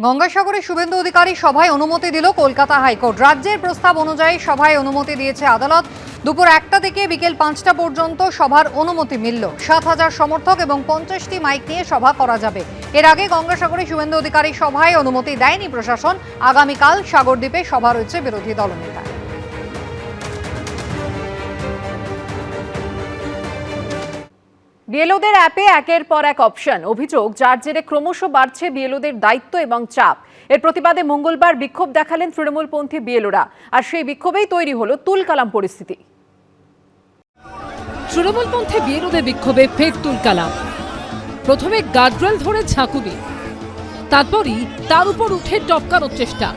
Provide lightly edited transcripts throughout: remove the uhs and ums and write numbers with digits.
গঙ্গাসাগরে শুভেন্দু অধিকারী সভায় অনুমতি দিল কলকাতা হাইকোর্ট। রাজ্যের প্রস্তাব অনুযায়ী সভায় অনুমতি দিয়েছে আদালত। দুপুর 1টা থেকে বিকেল 5টা পর্যন্ত সভার অনুমতি মিলল। 7,000 সমর্থক এবং 50টি মাইক নিয়ে সভা করা যাবে। এর আগে গঙ্গাসাগরে শুভেন্দু অধিকারী সভায় অনুমতি দেয়নি প্রশাসন। আগামীকাল সাগরদ্বীপে সভা রয়েছে বিরোধী দলনেতা। বিএলওদের অ্যাপে একের পর এক অপশন, অভিযোগ যার জেরে ক্রমশ বাড়ছে বিএলওদের দায়িত্ব এবং চাপ। এর প্রতিবাদে মঙ্গলবার বিক্ষোভ দেখালেন তৃণমূলপন্থী বিএলওরা, আর সেই বিক্ষোভেই তৈরি হলো তুলকালাম পরিস্থিতি। তৃণমূলপন্থী বিএলওদের বিক্ষোভে ফের তুলকালাম। প্রথমে গার্ডরেল ধরে ঝাঁকুনি, তারপরই তার উপর উঠে টপকানোর চেষ্টা।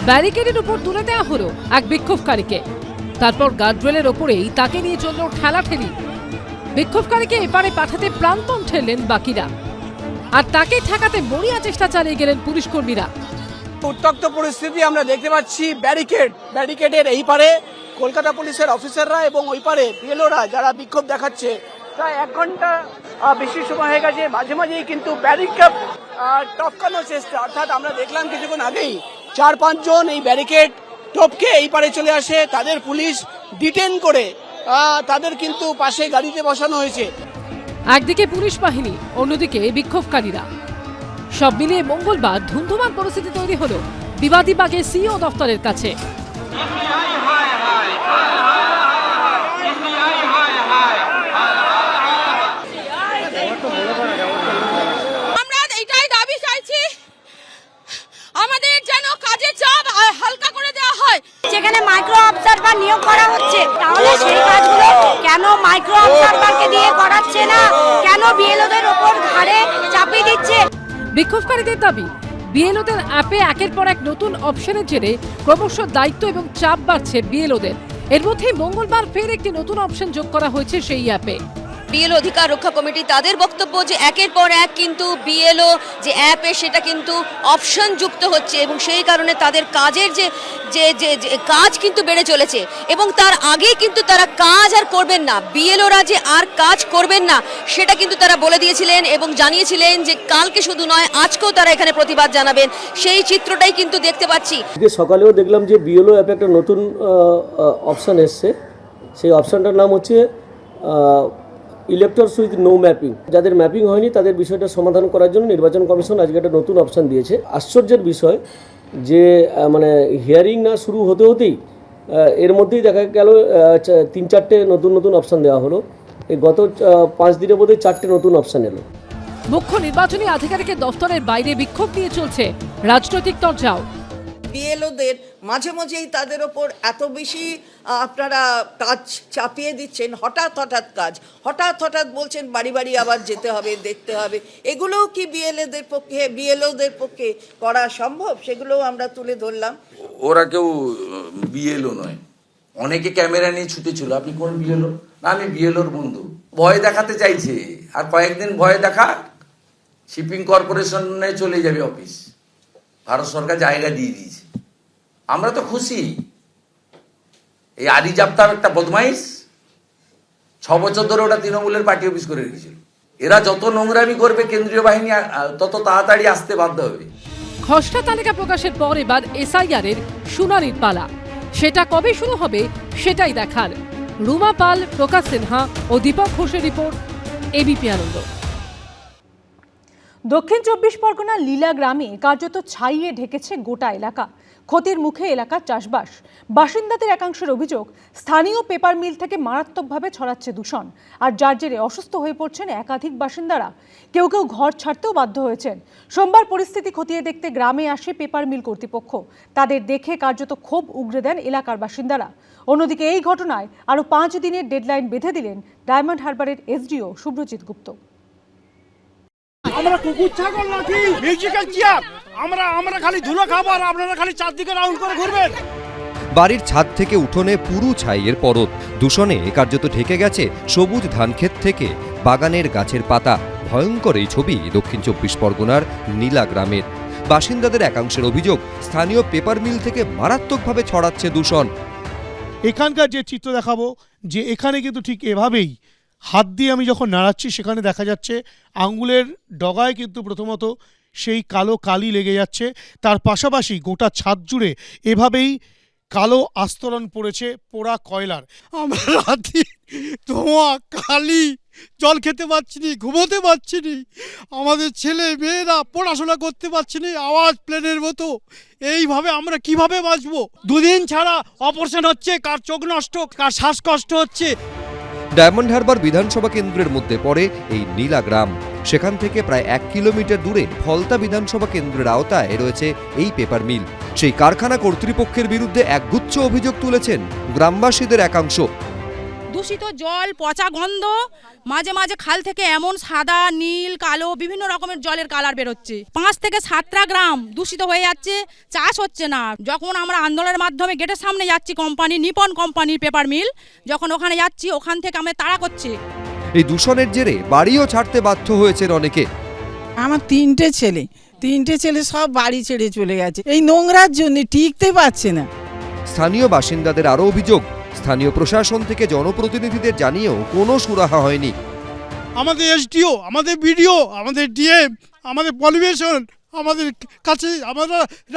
ব্যারিকেডের উপর তুলে দেওয়া হলো এক বিক্ষোভকারীকে, তারপর গার্ডরেলের ওপরেই তাকে নিয়ে চলল ঠেলাঠেলি। বিক্ষোভকারীকে এপারে পাঠাতে প্রাণপণ ঠেললেন বাকিরা, আর তাকে ঠেকাতে মরিয়া চেষ্টা চালিয়ে গেলেন পুলিশ কর্মীরা। উত্তপ্ত পরিস্থিতি আমরা দেখতে পাচ্ছি। ব্যারিকেডের এই পারে কলকাতা পুলিশের অফিসাররা এবং ওই পারে বিএলওরা যারা বিক্ষোভ দেখাচ্ছে, প্রায় 1 ঘন্টা বেশি সময় হয়ে গেছে। মাঝে মাঝেই কিন্তু ব্যারিকেড টপকানোর চেষ্টা, অর্থাৎ আমরা দেখলাম কিছুক্ষণ আগেই 4-5 জন এই ব্যারিকেড টপকে এই পারে চলে আসে। তাদের পুলিশ ডিটেন করে তাদের কিন্তু পাশে গাড়িতে বসানো হয়েছে। একদিকে পুলিশ বাহিনী, অন্যদিকে বিক্ষোভকারীরা, সব মিলিয়ে মঙ্গলবার ধুন্ধুমার পরিস্থিতি তৈরি হলো বিবাদীবাগের সিইও দফতরের কাছে। আমরা এটাই দাবি চাইছি, আমাদের যেন কাজের চাপ হালকা করে দেওয়া হয়। যেখানে মাইক্রো অবজারভার নিয়োগ করা হচ্ছে, তাহলে সেই কাজগুলো কেন মাইক্রো অবজারভারকে দিয়ে করাচ্ছে না? কেন বিএলওদের উপর ঘাড়ে চাপিয়ে দিচ্ছে? বিক্ষোভকারীদের দাবি, বিএলওদের অ্যাপে একের পর এক নতুন অপশনের জেরে ক্রমশ দায়িত্ব এবং চাপ বাড়ছে বিএলওদের। এর মধ্যেই মঙ্গলবার ফের একটি নতুন অপশন যোগ করা হয়েছে সেই অ্যাপে। বিএলও অধিকার রক্ষা কমিটি তাদের বক্তব্য যে একের পর এক কিন্তু বিএলও যে অ্যাপে সেটা কিন্তু অপশন যুক্ত হচ্ছে এবং সেই কারণে তাদের কাজের যে কাজ কিন্তু বেড়ে চলেছে এবং তার আগে কিন্তু তারা কাজ আর করবেন না, বিএলওরা যে আর কাজ করবেন না সেটা কিন্তু তারা বলে দিয়েছিলেন এবং জানিয়েছিলেন যে কালকে শুধু নয় আজকেও তারা এখানে প্রতিবাদ জানাবেন। সেই চিত্রটাই কিন্তু দেখতে পাচ্ছি। সকালেও দেখলাম যে বিএলও অ্যাপে একটা নতুন অপশান এসছে। সেই অপশানটার নাম হচ্ছে ইলেক্টরস উইথ নো ম্যাপিং। যাদের ম্যাপিং হয়নি তাদের বিষয়টা সমাধান করার জন্য নির্বাচন কমিশন আজকে একটা নতুন অপশান দিয়েছে। আশ্চর্যের বিষয় যে মানে হিয়ারিং না শুরু হতে হতেই এর মধ্যেই দেখা গেল 3-4টে নতুন অপশান দেওয়া হলো। এই গত 5 দিনের মধ্যে 4টে নতুন অপশান এলো। মুখ্য নির্বাচনী আধিকারিকের দফতরের বাইরে বিক্ষোভ নিয়ে চলছে রাজনৈতিক তরজাও। বিএলওদের মাঝে মাঝেই তাদের ওপর এত বেশি আপনারা কাজ চাপিয়ে দিচ্ছেন, হঠাৎ কাজ, হঠাৎ বলছেন বাড়ি বাড়ি আবার যেতে হবে, দেখতে হবে। এগুলোও কি বিএলওদের পক্ষে করা সম্ভব? সেগুলোও আমরা তুলে ধরলাম। ওরা কেউ বিএলও নয়, অনেকে ক্যামেরা নিয়ে ছুটেছিল। আপনি কোন বিএলও? না, আমি বিএলওর বন্ধু। ভয় দেখাতে চাইছে, আর কয়েকদিন ভয় দেখা শিপিং কর্পোরেশনে চলে যাবে অফিস। ভারত সরকার জায়গা দিয়ে দিয়েছে, আমরা তো খুশি। এই আদি জাপ্তার একটা বদমাইশ, 6 বছর ধরে ওটা তৃণমূলের পার্টি অফিস করে রেখেছিল। এরা যত নোংরামি করবে কেন্দ্রীয় বাহিনী তত তাড়াতাড়ি আসতে বাধ্য হবে। খসড়া তালিকা প্রকাশের পর এবার এসআইআর এর শুনানির পালা। সেটা কবে শুরু হবে সেটাই দেখার। রুমা পাল, প্রকাশ সিনহা ও দীপক ঘোষের রিপোর্ট, এবিপি আনন্দ। দক্ষিণ 24 পরগনার লীলা গ্রামে কার্যত ছাইয়ে ঢেকেছে গোটা এলাকা। ক্ষতির মুখে এলাকার চাষবাস। বাসিন্দাদের একাংশের অভিযোগ, স্থানীয় পেপার মিল থেকে মারাত্মকভাবে ছড়াচ্ছে দূষণ, আর যার জেরে অসুস্থ হয়ে পড়ছেন একাধিক বাসিন্দারা। কেউ ঘর ছাড়তেও বাধ্য হয়েছেন। সোমবার পরিস্থিতি খতিয়ে দেখতে গ্রামে আসে পেপার মিল কর্তৃপক্ষ। তাদের দেখে কার্যত ক্ষোভ উগরে দেন এলাকার বাসিন্দারা। অন্যদিকে এই ঘটনায় আরও 5 দিনের ডেডলাইন বেঁধে দিলেন ডায়মন্ড হারবারের এসডিও শুভ্রজিৎ গুপ্ত। আমরা কুকুর ছাগল নাকি মিউজিক্যাল চেয়ার? আমরা খালি ধুলো খাবো আর আপনারা খালি চারদিকে রাউন্ড করে ঘুরবেন। বাড়ির ছাদ থেকে উঠোনে পুরু ছাইয়ের পরত। দূষণে কার্যত ঢেকে গেছে সবুজ ধানক্ষেত থেকে বাগানের গাছের পাতা। ভয়ঙ্কর এই ছবি দক্ষিণ 24 পরগনার নীলা গ্রামের। বাসিন্দাদের একাংশের অভিযোগ, স্থানীয় পেপার মিল থেকে মারাত্মকভাবে ছড়াচ্ছে দূষণ। এখানকার যে চিত্র দেখাবো, যে এখানে কিন্তু ঠিক এভাবেই হাত দিয়ে আমি যখন নাড়াচ্ছি সেখানে দেখা যাচ্ছে আঙ্গুলের ডগায় কিন্তু প্রথমত সেই কালো কালি লেগে যাচ্ছে, তার পাশাপাশি গোটা ছাদ জুড়ে এভাবেই কালো আস্তরণ পড়েছে পোড়া কয়লার। আমরা রাতে ধোঁয়া কালি, জল খেতে পারছি নি, ঘুমোতে পারছি নি, আমাদের ছেলে মেয়েরা পড়াশোনা করতে পারছি নি, আওয়াজ প্লেনের মতো। এইভাবে আমরা কিভাবে বাঁচবো? দুদিন ছাড়া অপারেশন হচ্ছে, কার চোখ নষ্ট, কার শ্বাসকষ্ট হচ্ছে। ডায়মন্ড হারবার বিধানসভা কেন্দ্রের মধ্যে পড়ে এই নীলা গ্রাম। সেখান থেকে প্রায় 1 কিলোমিটার দূরে ফলতা বিধানসভা কেন্দ্রের আওতায় রয়েছে এই পেপার মিল। সেই কারখানা কর্তৃপক্ষের বিরুদ্ধে একগুচ্ছ অভিযোগ তুলেছেন গ্রামবাসীদের একাংশ। দূষিত জল, পচা গন্ধ, মাঝে মাঝে খাল থেকে এমন সাদা, নীল, কালো বিভিন্ন রকমের জলের কালার বেরোচ্ছে। 5 থেকে 7টা গ্রাম দূষিত হয়ে যাচ্ছে, চাষ হচ্ছে না। যখন আমরা আন্দোলনের মাধ্যমে গেটের সামনে যাচ্ছি, কোম্পানি নিপন কোম্পানির পেপার মিল, যখন ওখানে যাচ্ছি ওখান থেকে আমাদের তাড়া করছে। এই দূষণের জেরে বাড়িও ছাড়তে বাধ্য হয়েছেন অনেকে। আমার 3টে ছেলে সব বাড়ি ছেড়ে চলে গেছে এই নোংরার জন্য, টিকতে পারছে না। স্থানীয় বাসিন্দাদের আরও অভিযোগ, স্থানীয় প্রশাসন থেকে জনপ্রতিনিধিদের জানিয়েও কোনো সুরাহা হয়নি। আমাদের এসডিও, আমাদের বিডিও, আমাদের ডিএম, আমাদের পলিউশন, আমাদের কাছে আমরা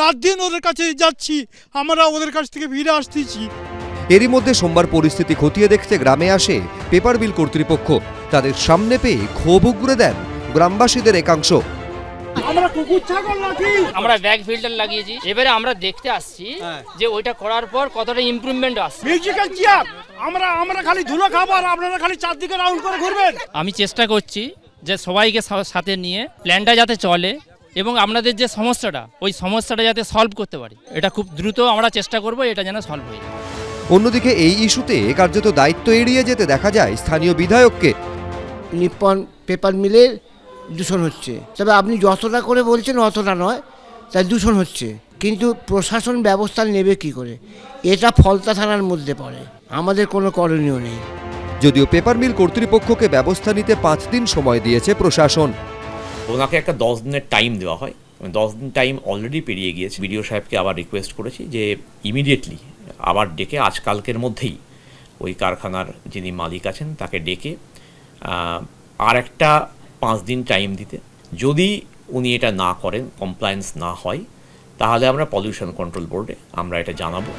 রাত দিন ওদের কাছে যাচ্ছি, আমরা ওদের কাছ থেকে ফিরে আসতেছি। এরই মধ্যে সোমবার পরিস্থিতি খতিয়ে দেখতে গ্রামে আসে পেপার মিল কর্তৃপক্ষ। তাদের সামনে পেয়ে ক্ষোভ উগরে দেন গ্রামবাসীদের একাংশ। আমরা ব্যাক ফিল্টার লাগিয়েছি, এবারে আমরা দেখতে আসছি যে ওইটা করার পর কতটা ইমপ্রুভমেন্ট আসছে। মিউজিক্যাল চেয়ার, আমরা খালি ধুলো খাবো আর আপনারা খালি চারদিকে রাউন্ড করে ঘুরবেন। আমি চেষ্টা করছি যে সবাইকে সাথে নিয়ে প্ল্যানটা যাতে চলে এবং আপনাদের যে সমস্যাটা, ওই সমস্যাটা যাতে সলভ করতে পারি। এটা খুব দ্রুত আমরা চেষ্টা করব, এটা যেন সলভ হয়ে যায়। অন্যদিকে এই ইস্যুতে কার্যত দায়িত্ব এড়িয়ে যেতে দেখা যায় স্থানীয় বিধায়ককে। নিপন পেপার মিলের দূষণ হচ্ছে, তবে আপনি যতটা করে বলছেন অতটা নয়, তাই দূষণ হচ্ছে, কিন্তু প্রশাসন ব্যবস্থা নেবে কি করে? এটা ফলতা থানার মধ্যে পড়ে, আমাদের কোনো করণীয় নেই। যদিও পেপার মিল কর্তৃপক্ষকে ব্যবস্থা নিতে 5 দিন সময় দিয়েছে প্রশাসন। ওনাকে একটা 10 দিনের টাইম দেওয়া হয়, 10 দিন টাইম অলরেডি পেরিয়ে গিয়েছে। বিডিও সাহেবকে আবার রিকোয়েস্ট করেছি যে ইমিডিয়েটলি আবার ডেকে আজকালকের মধ্যেই ওই কারখানার যিনি মালিক আছেন তাকে ডেকে আর একটা 5 দিন টাইম দিতে। যদি উনি এটা না করেন, কমপ্লায়েন্স না হয়, তাহলে আমরা পলিউশন কন্ট্রোল বোর্ডে আমরা এটা জানাবো।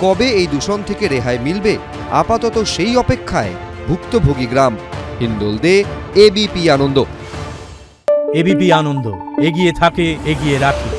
কবে এই দূষণ থেকে রেহাই মিলবে, আপাতত সেই অপেক্ষায় ভুক্তভোগী গ্রাম। হিন্দোল দে, এবিপি আনন্দ। এবিপি আনন্দ, এগিয়ে থাকে, এগিয়ে রাখে।